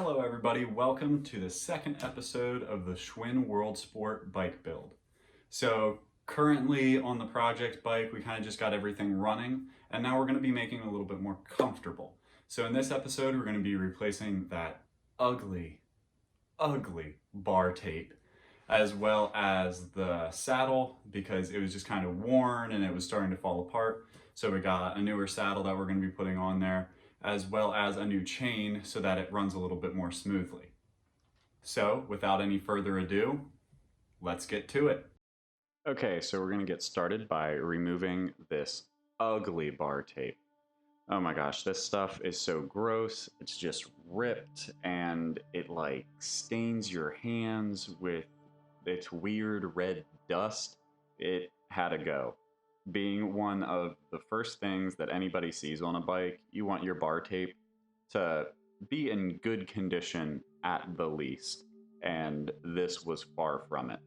Hello everybody, welcome to the second episode of the Schwinn World Sport bike build. So currently on the project bike, we kind of just got everything running, and now we're going to be making it a little bit more comfortable. So in this episode, we're going to be replacing that ugly bar tape, as well as the saddle, because it was just kind of worn and it was starting to fall apart. So we got a newer saddle that we're going to be putting on there, as well as a new chain so that it runs a little bit more smoothly. So without any further ado, let's get to it. Okay, so we're going to get started by removing this ugly bar tape. Oh my gosh, this stuff is so gross. It's just ripped and it like stains your hands with its weird red dust. It had to go. Being one of the first things that anybody sees on a bike, you want your bar tape to be in good condition at the least, and this was far from it.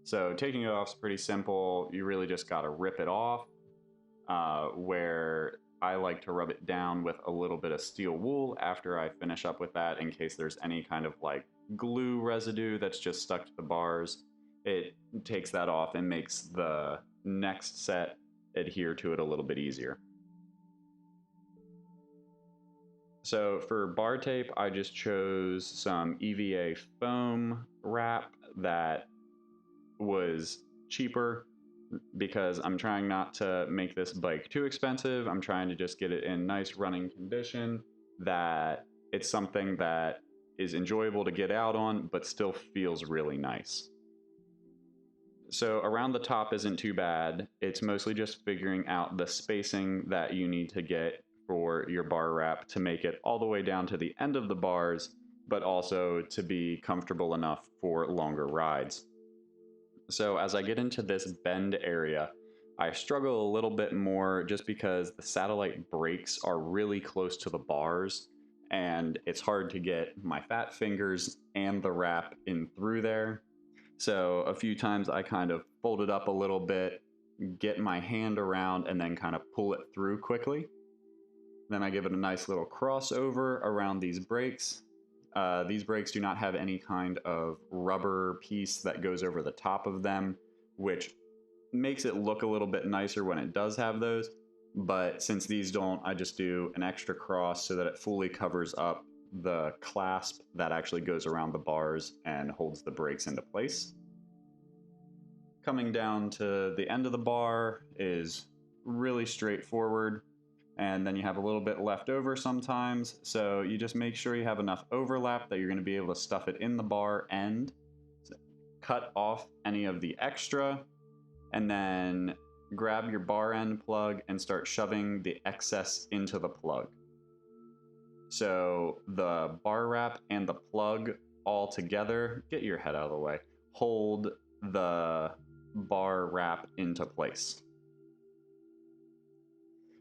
So taking it off is pretty simple. You really just got to rip it off, where I like to rub it down with a little bit of steel wool after I finish up with that, in case there's any kind of like glue residue that's just stuck to the bars. It takes that off and makes the next set adhere to it a little bit easier. So for bar tape, I just chose some EVA foam wrap that was cheaper because I'm trying not to make this bike too expensive. I'm trying to just get it in nice running condition, that it's something that is enjoyable to get out on, but still feels really nice. So around the top isn't too bad. It's mostly just figuring out the spacing that you need to get for your bar wrap to make it all the way down to the end of the bars, but also to be comfortable enough for longer rides. So as I get into this bend area, I struggle a little bit more just because the satellite brakes are really close to the bars, and it's hard to get my fat fingers and the wrap in through there. So a few times I kind of fold it up a little bit, get my hand around, and then kind of pull it through quickly. Then I give it a nice little crossover around these brakes. These brakes do not have any kind of rubber piece that goes over the top of them, which makes it look a little bit nicer when it does have those. But since these don't, I just do an extra cross so that it fully covers up the clasp that actually goes around the bars and holds the brakes into place. Coming down to the end of the bar is really straightforward, and then you have a little bit left over sometimes, so you just make sure you have enough overlap that you're going to be able to stuff it in the bar end. So cut off any of the extra, and then grab your bar end plug and start shoving the excess into the plug. So the bar wrap and the plug all together, get your head out of the way, hold the bar wrap into place.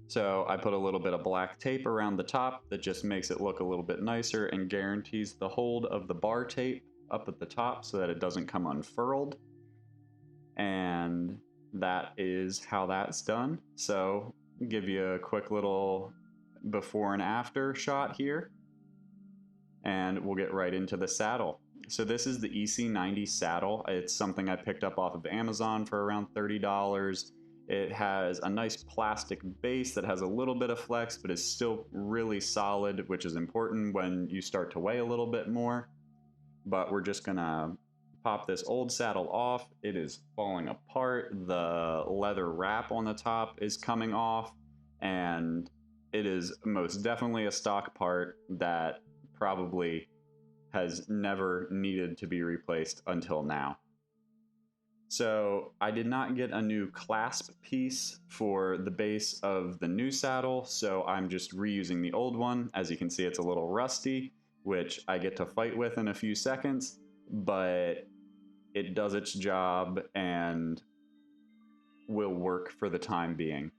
So I put a little bit of black tape around the top that just makes it look a little bit nicer and guarantees the hold of the bar tape up at the top so that it doesn't come unfurled. And that is how that's done. So I'll give you a quick little before and after shot here, and we'll get right into the saddle. So this is the EC90 saddle. It's something I picked up off of Amazon for around $30. It has a nice plastic base that has a little bit of flex, but is still really solid, which is important when you start to weigh a little bit more. But we're just gonna pop this old saddle off. It is falling apart. The leather wrap on the top is coming off, and it is most definitely a stock part that probably has never needed to be replaced until now. So I did not get a new clasp piece for the base of the new saddle, so I'm just reusing the old one. As you can see, it's a little rusty, which I get to fight with in a few seconds, but it does its job and will work for the time being.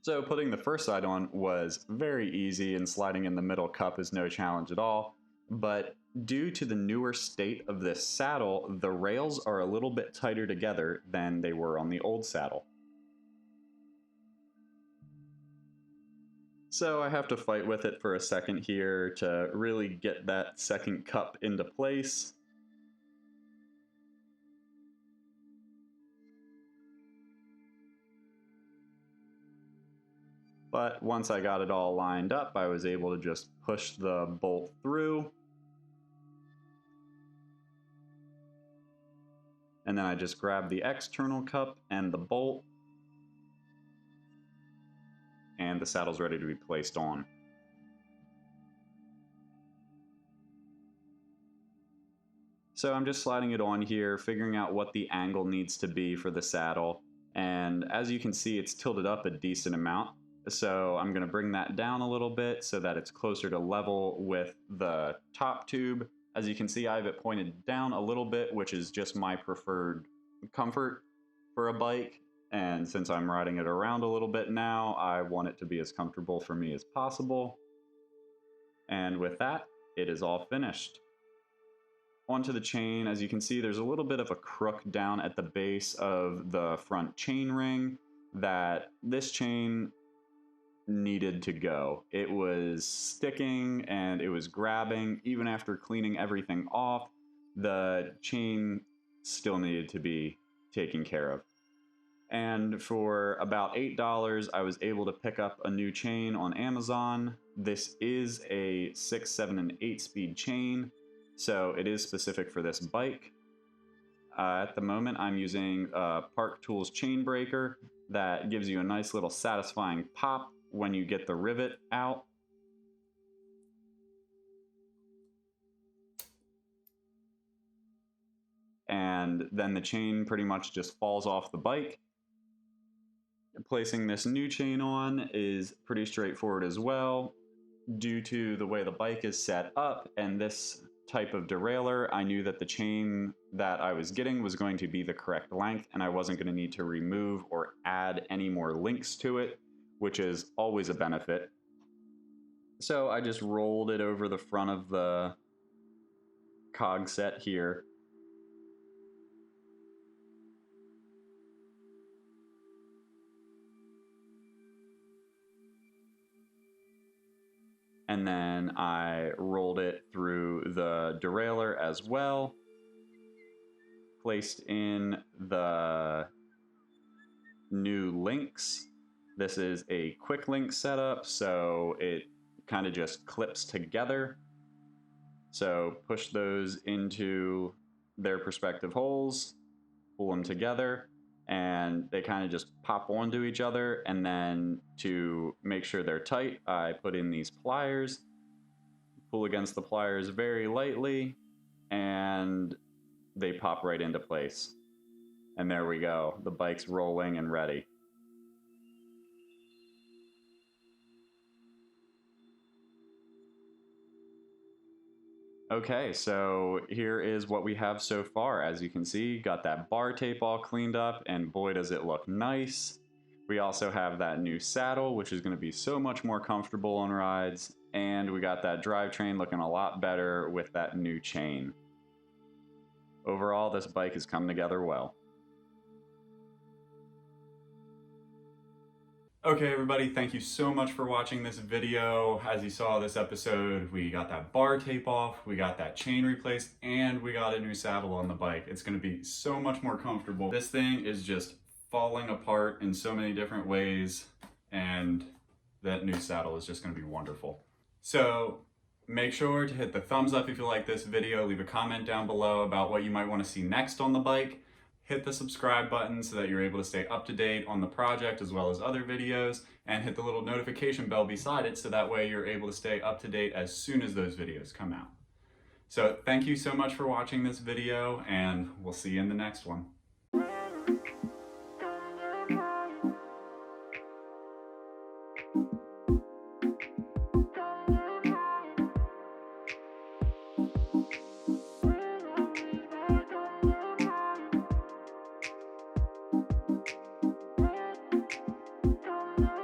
So putting the first side on was very easy, and sliding in the middle cup is no challenge at all. But due to the newer state of this saddle, the rails are a little bit tighter together than they were on the old saddle. So I have to fight with it for a second here to really get that second cup into place. But once I got it all lined up, I was able to just push the bolt through. And then I just grabbed the external cup and the bolt, and the saddle's ready to be placed on. So I'm just sliding it on here, figuring out what the angle needs to be for the saddle. And as you can see, it's tilted up a decent amount. So I'm going to bring that down a little bit so that it's closer to level with the top tube. As you can see, I have it pointed down a little bit, which is just my preferred comfort for a bike. And since I'm riding it around a little bit now, I want it to be as comfortable for me as possible. And with that, it is all finished. Onto the chain, as you can see, there's a little bit of a crook down at the base of the front chain ring that this chain needed to go. It was sticking and it was grabbing. Even after cleaning everything off, the chain still needed to be taken care of. And for about $8, I was able to pick up a new chain on Amazon. This is a 6, 7, and 8-speed chain, so it is specific for this bike. At the moment, I'm using a Park Tools chain breaker that gives you a nice little satisfying pop when you get the rivet out. And then the chain pretty much just falls off the bike. Placing this new chain on is pretty straightforward as well. Due to the way the bike is set up and this type of derailleur, I knew that the chain that I was getting was going to be the correct length, and I wasn't going to need to remove or add any more links to it, which is always a benefit. So I just rolled it over the front of the cog set here. And then I rolled it through the derailleur as well. Placed in the new links. This is a quick link setup, so it kind of just clips together. So push those into their respective holes, pull them together, and they kind of just pop onto each other. And then to make sure they're tight, I put in these pliers, pull against the pliers very lightly, and they pop right into place. And there we go, the bike's rolling and ready. Okay, so here is what we have so far. As you can see, got that bar tape all cleaned up, and boy does it look nice. We also have that new saddle, which is going to be so much more comfortable on rides, and we got that drivetrain looking a lot better with that new chain. Overall, this bike has come together well. Okay, everybody, thank you so much for watching this video. As you saw this episode, we got that bar tape off, we got that chain replaced, and we got a new saddle on the bike. It's going to be so much more comfortable. This thing is just falling apart in so many different ways, and that new saddle is just going to be wonderful. So make sure to hit the thumbs up if you like this video. Leave a comment down below about what you might want to see next on the bike. Hit the subscribe button so that you're able to stay up to date on the project as well as other videos, and hit the little notification bell beside it so that way you're able to stay up to date as soon as those videos come out. So thank you so much for watching this video, and we'll see you in the next one.